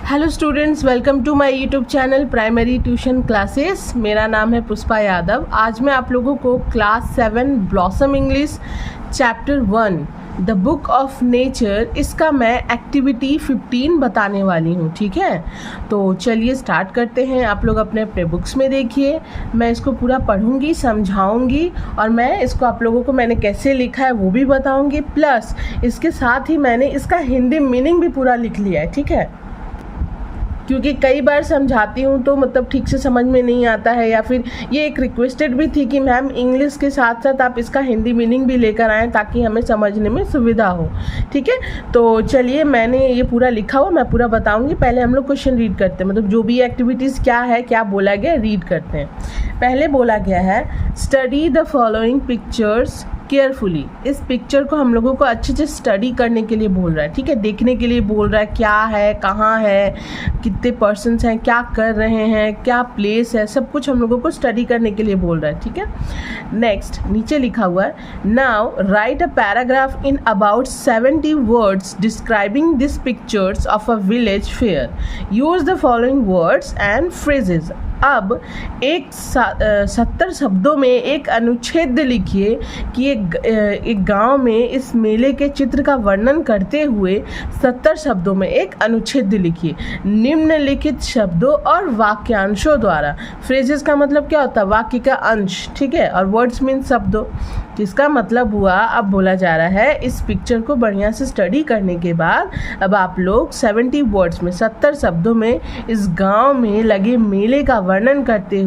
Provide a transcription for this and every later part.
Hello students, welcome to my YouTube channel primary tuition classes. मेरा नाम है पुष्पा यादव। आज मैं आप लोगों को class 7 blossom English chapter 1 the book of nature, इसका मैं एक्टिविटी 15 बताने वाली हूँ। ठीक है, तो चलिए स्टार्ट करते हैं। आप लोग अपने अपने बुक्स में देखिए, मैं इसको पूरा पढ़ूंगी, समझाऊंगी और मैं इसको आप लोगों को मैंने कैसे लिखा है वो भी बताऊंगी। प्लस इसके साथ ही मैंने इसका हिंदी मीनिंग भी पूरा लिख लिया है। ठीक है, क्योंकि कई बार समझाती हूँ तो मतलब ठीक से समझ में नहीं आता है, या फिर ये एक रिक्वेस्टेड भी थी कि मैम इंग्लिश के साथ साथ आप इसका हिंदी मीनिंग भी लेकर आएँ ताकि हमें समझने में सुविधा हो। ठीक है, तो चलिए मैंने ये पूरा लिखा हुआ, मैं पूरा बताऊँगी। पहले हम लोग क्वेश्चन रीड करते हैं, मतलब जो भी एक्टिविटीज़ क्या है, क्या बोला गया, रीड करते हैं। पहले बोला गया है study the following pictures carefully. इस पिक्चर को हम लोगों को अच्छे से स्टडी करने के लिए बोल रहा है। ठीक है, देखने के लिए बोल रहा है, क्या है, कहाँ है, कितने पर्सन्स हैं, क्या कर रहे हैं, क्या प्लेस है, सब कुछ हम लोगों को स्टडी करने के लिए बोल रहा है। ठीक है, नेक्स्ट नीचे लिखा हुआ है now right a paragraph in about 70 words describing this pictures of a village fair. Use the following words and phrases. अब 70 शब्दों में एक अनुच्छेद लिखिए कि एक गांव में इस मेले के चित्र का वर्णन करते हुए 70 शब्दों में एक अनुच्छेद लिखिए निम्नलिखित शब्दों और वाक्यांशों द्वारा। फ्रेजेस का मतलब क्या होता है? वाक्य का अंश। ठीक है, और वर्ड्स मीन शब्दों। इसका मतलब हुआ, अब बोला जा रहा है इस पिक्चर को बढ़िया से स्टडी करने के बाद अब आप लोग 70 वर्ड्स में 70 शब्दों में इस गांव में लगे मेले का वर्णन करते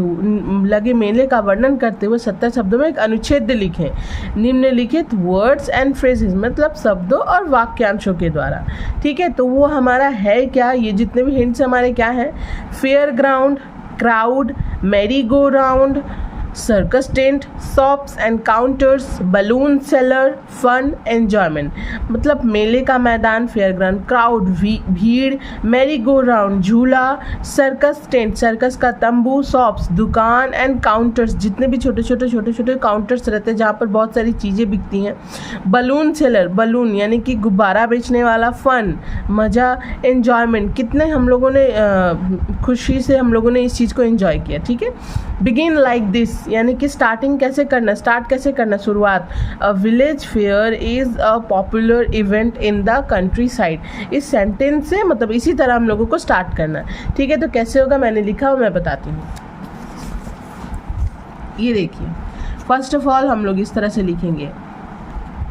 हुए 70 शब्दों में एक अनुच्छेद लिखें निम्नलिखित वर्ड्स एंड फ्रेजेस, मतलब शब्दों और वाक्यांशों के द्वारा। ठीक है, तो वो हमारा है क्या, ये जितने भी हिंट्स हमारे क्या हैं? Fair ground, crowd, merry go round, circus tent, shops and counters, balloon seller, fun, enjoyment. मतलब मेले का मैदान, फेयर ग्राउंड, क्राउड भीड़, मैरी गो राउंड झूला, सर्कस टेंट सर्कस का तंबू, शॉप्स दुकान, एंड काउंटर्स जितने भी छोटे छोटे काउंटर्स रहते हैं जहाँ पर बहुत सारी चीज़ें बिकती हैं, बलून सेलर बलून यानी कि गुब्बारा बेचने वाला, फन मज़ा, एन्जॉयमेंट कितने हम लोगों ने खुशी से हम लोगों ने इस चीज़ को एंजॉय किया। ठीक है, बिगिन लाइक दिस यानी कि स्टार्टिंग कैसे करना, स्टार्ट कैसे करना, शुरुआत। अ village fair is a popular event in the country side. इस सेंटेंस से मतलब इसी तरह हम लोगों को स्टार्ट करना है। ठीक है, तो कैसे होगा मैंने लिखा हो, मैं बताती हूँ। ये देखिए, फर्स्ट ऑफ ऑल हम लोग इस तरह से लिखेंगे।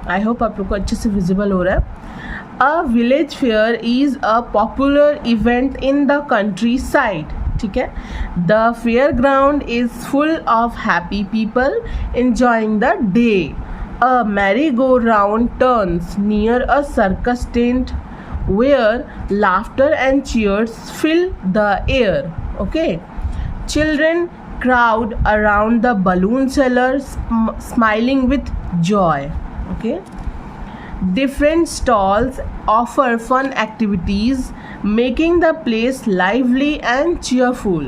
आई होप आप लोग को अच्छे से विजिबल हो रहा है। A village fair is a popular event in the countryside. ठीक है, the fair ground is full of happy people enjoying the day. A merry go round turns near a circus tent where laughter and cheers fill the air. Okay, children crowd around the balloon seller smiling with joy. Okay, different stalls offer fun activities making the place lively and cheerful.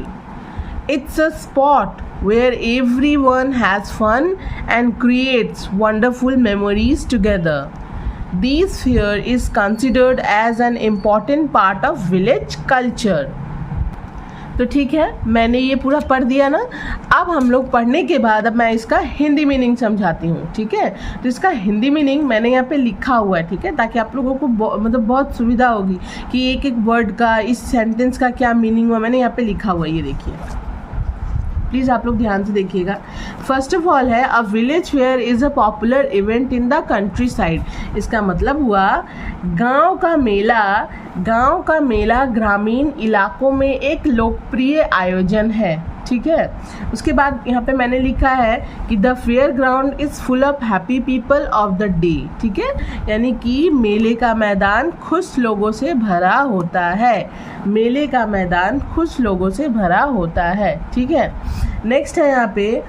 It's a spot where everyone has fun and creates wonderful memories together. This fair is considered as an important part of village culture. तो ठीक है, मैंने ये पूरा पढ़ दिया ना। अब हम लोग पढ़ने के बाद अब मैं इसका हिंदी मीनिंग समझाती हूँ। ठीक है, तो इसका हिंदी मीनिंग मैंने यहाँ पे लिखा हुआ है। ठीक है, ताकि आप लोगों को मतलब बहुत सुविधा होगी कि एक एक वर्ड का, इस सेंटेंस का क्या मीनिंग हुआ, मैंने यहाँ पे लिखा हुआ है। ये देखिए, प्लीज़ आप लोग ध्यान से देखिएगा। फर्स्ट ऑफ ऑल है a village fair is a popular event in the country side. इसका मतलब हुआ गांव का मेला ग्रामीण इलाकों में एक लोकप्रिय आयोजन है। ठीक है, उसके बाद यहाँ पे मैंने लिखा है कि the fair ground is full of happy people of the day. ठीक है, यानी कि मेले का मैदान खुश लोगों से भरा होता है। मेले का मैदान खुश लोगों से भरा होता है। ठीक है, नेक्स्ट है यहाँ पे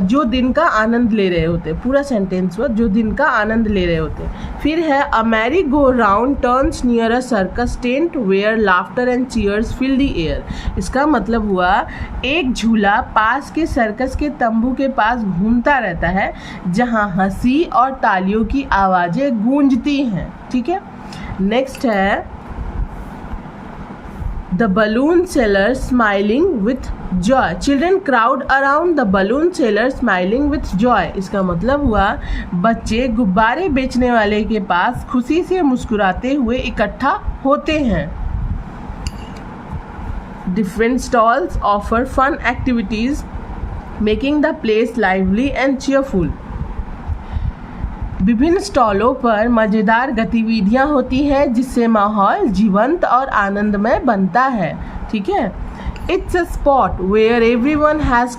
जो दिन का आनंद ले रहे होते, पूरा सेंटेंस वो जो दिन का आनंद ले रहे होते। फिर है a merry go round turns near a circus tent where laughter and cheers fill the air. इसका मतलब हुआ एक झूला पास के सर्कस के तंबू के पास घूमता रहता है जहाँ हंसी और तालियों की आवाज़ें गूंजती हैं। ठीक है, नेक्स्ट है the balloon seller smiling with joy. Children crowd around the balloon seller smiling with joy. इसका मतलब हुआ बच्चे गुब्बारे बेचने वाले के पास खुशी से मुस्कुराते हुए इकट्ठा होते हैं. Different stalls offer fun activities, making the place lively and cheerful. विभिन्न स्टॉलों पर मज़ेदार गतिविधियां होती हैं जिससे माहौल जीवंत और आनंदमय बनता है. ठीक है. It's a spot where everyone has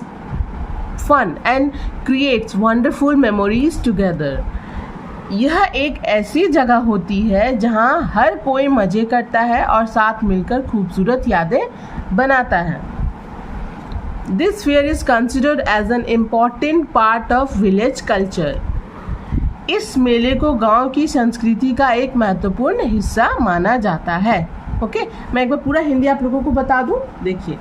fun and creates wonderful memories together. यह एक ऐसी जगह होती है जहां हर कोई मज़े करता है और साथ मिलकर खूबसूरत यादें बनाता है. This fair is considered as an important part of village culture. इस मेले को गांव की संस्कृति का एक महत्वपूर्ण हिस्सा माना जाता है. ओके, मैं एक बार पूरा हिंदी आप लोगों को बता दूं. देखिए,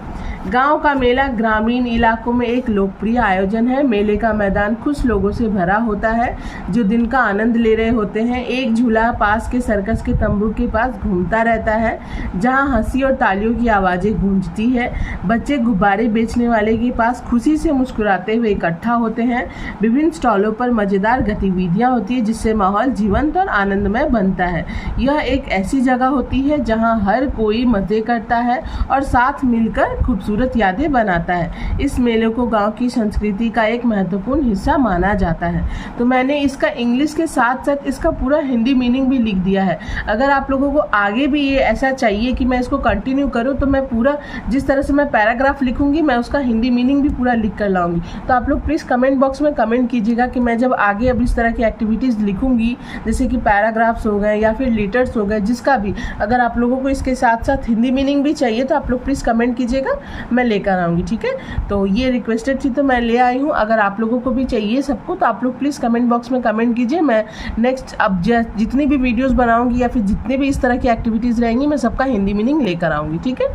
गांव का मेला ग्रामीण इलाकों में एक लोकप्रिय आयोजन है. मेले का मैदान खुश लोगों से भरा होता है जो दिन का आनंद ले रहे होते हैं. एक झूला पास के सर्कस के तंबू के पास घूमता रहता है जहां हंसी और तालियों की आवाज़ें गूंजती है. बच्चे गुब्बारे बेचने वाले के पास खुशी से मुस्कुराते हुए इकट्ठा होते हैं. विभिन्न स्टॉलों पर मज़ेदार गतिविधियाँ होती है जिससे माहौल जीवंत और आनंदमय बनता है. यह एक ऐसी जगह होती है जहाँ हर कोई मज़े करता है और साथ मिलकर खूबसूरत यादें बनाता है. इस मेले को गांव की संस्कृति का एक महत्वपूर्ण हिस्सा माना जाता है. तो मैंने इसका इंग्लिश के साथ साथ इसका पूरा हिंदी मीनिंग भी लिख दिया है. अगर आप लोगों को आगे भी ये ऐसा चाहिए कि मैं इसको कंटिन्यू करूं तो मैं पूरा जिस तरह से मैं पैराग्राफ लिखूंगी मैं उसका हिंदी मीनिंग भी पूरा लिख कर लाऊंगी. तो आप लोग प्लीज़ कमेंट बॉक्स में कमेंट कीजिएगा कि मैं जब आगे अब इस तरह की एक्टिविटीज़ लिखूंगी जैसे कि पैराग्राफ्स हो गए या फिर लेटर्स हो गए, जिसका भी अगर आप लोगों को इसके साथ साथ हिंदी मीनिंग भी चाहिए तो आप लोग प्लीज़ कमेंट कीजिएगा, मैं लेकर आऊँगी. ठीक है. तो ये रिक्वेस्टेड थी तो मैं ले आई हूँ. अगर आप लोगों को भी चाहिए सबको तो आप लोग प्लीज़ कमेंट बॉक्स में कमेंट कीजिए. मैं नेक्स्ट अब जितनी भी वीडियोस बनाऊँगी या फिर जितने भी इस तरह की एक्टिविटीज़ रहेंगी मैं सबका हिंदी मीनिंग लेकर आऊँगी. ठीक है.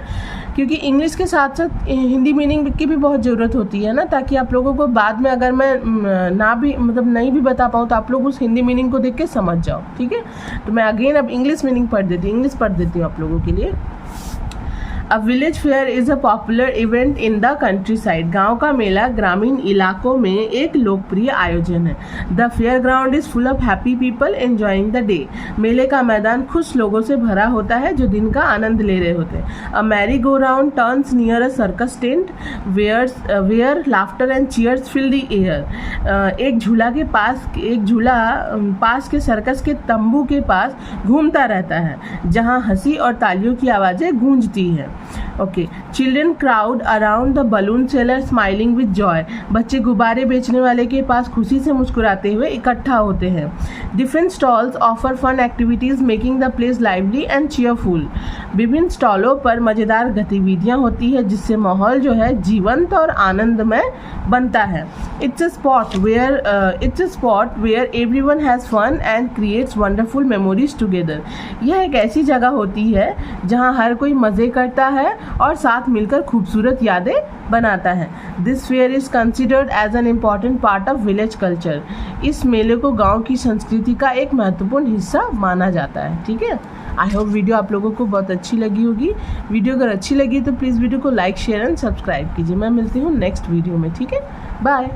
क्योंकि इंग्लिश के साथ साथ हिंदी मीनिंग की भी बहुत ज़रूरत होती है ना, ताकि आप लोगों को बाद में अगर मैं ना भी नहीं भी बता पाऊँ तो आप लोग उस हिंदी मीनिंग को देख के समझ जाओ. ठीक है. तो मैं अगेन अब इंग्लिश मीनिंग पढ़ देती हूँ आप लोगों के लिए. A village fair is a popular event in the countryside. गांव का मेला ग्रामीण इलाकों में एक लोकप्रिय आयोजन है. The fairground is full of happy people enjoying the day. मेले का मैदान खुश लोगों से भरा होता है जो दिन का आनंद ले रहे होते हैं. A merry-go-round turns near a circus tent where laughter and cheers fill the air. एक झूला पास के सर्कस के तंबू के पास घूमता रहता है जहां हंसी और तालियों की आवाज़ें गूंजती हैं. Okay. Children crowd around the balloon seller smiling with Joy. बच्चे गुब्बारे बेचने वाले के पास खुशी से मुस्कुराते हुए इकट्ठा होते हैं. Different stalls offer fun activities making the place lively and cheerful. विभिन्न स्टॉलों पर मज़ेदार गतिविधियाँ होती है जिससे माहौल जो है जीवंत और आनंदमय बनता है. It's a spot where everyone has fun and creates wonderful memories together. यह एक ऐसी जगह होती है जहाँ हर कोई मज़े करता है और साथ मिलकर खूबसूरत यादें बनाता है. This fair is considered as an important part of village culture. इस मेले को गांव की संस्कृति का एक महत्वपूर्ण हिस्सा माना जाता है. ठीक है. आई होप वीडियो आप लोगों को बहुत अच्छी लगी होगी. वीडियो अगर अच्छी लगी तो प्लीज़ वीडियो को लाइक शेयर एंड सब्सक्राइब कीजिए. मैं मिलती हूँ नेक्स्ट वीडियो में. ठीक है. बाय.